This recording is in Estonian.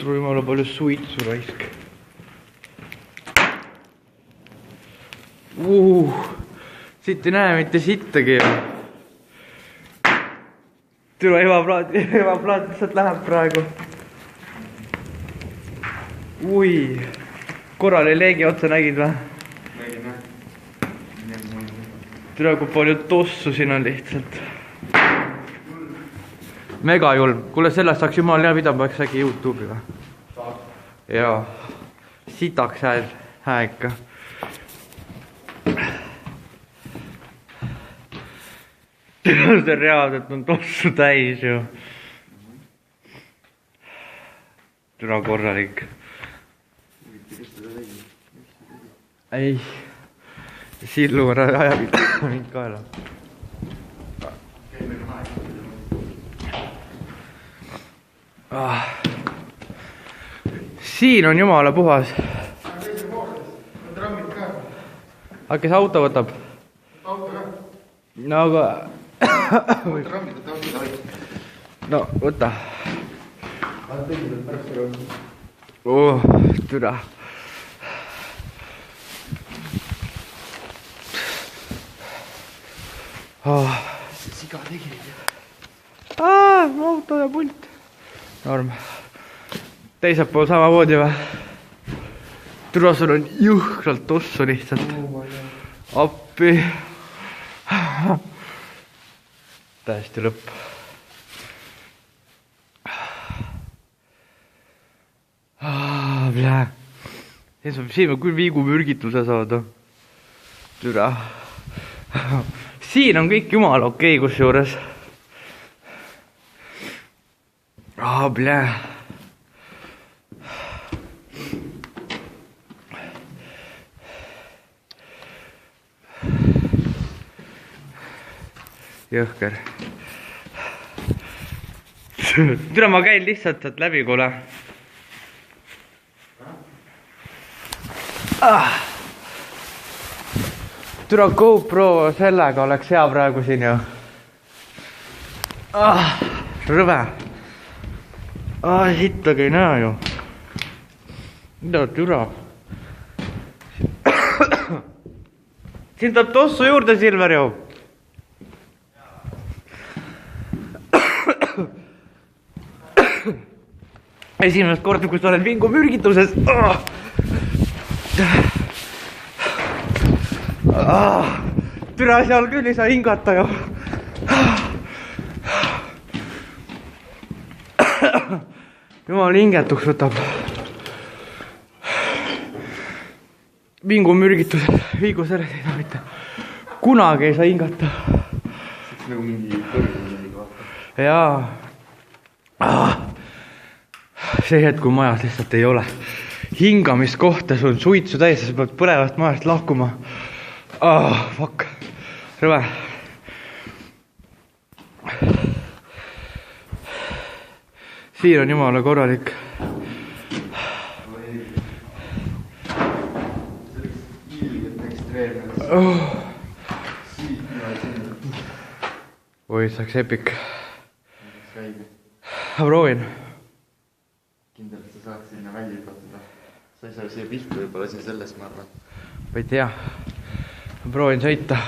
tule jumala palju suitsu raisk. Siit ei näe mitte sittagi. Tule evaplaat lihtsalt läheb praegu. Ui, korral ei leegi otsa nägid või? Nägin, jah. Tule, kui palju tossu siin on lihtsalt. Mega julm. Kuule, sellest saaks jumal hea pidama, eks äkki YouTube'i või? Saab. Jaa. Sitaks hää ikka. See reaalselt on tossu täis ju. Tule korralik. Ei. Sillu ajab mind kaela. Siin on jumala puhas. Aga kes auto võtab? No aga... No võta. Türa. Siga tegi. Auto ja pult. Norm. Teiselt pool samamoodi või? Türa, sul on jõhkralt tossu lihtsalt. Appi. Täiesti lõpp. Siin ma küll viigu mürgituse saada. Türa. Siin on kõik jumala okei kus juures. Jõhker. Türa, ma käin lihtsalt sealt läbi, kuule. Türa, GoPro sellega oleks hea praegu siin ju. Rõve. Hittagi ei näe ju. Mida türa? Siin tuleb tossu juurde, Silver ju. Esimest korda, kus oled vingu mürgituses. Türa, seal küll ei saa hingata ju. Jumal hingetuks võtab. Vingu mürgitus, viigu selles ei saa mitte. Kunagi ei saa hingata. Nagu mingi kõrgumine vaata. Jaa. See hetk, kui majas lihtsalt ei ole hingamiskohta, sul on suitsu täis, sa pead põlevast majast lahkuma. Fuck. Rõve. Siin on jumala korralik. Oi, saaks epic. Ma proovin. Kindel, et sa saaks sinna välja hüpatada. Sa ei saa siia pihta võib-olla siin selles, ma arvan. Ma ei tea. Ma proovin sõita.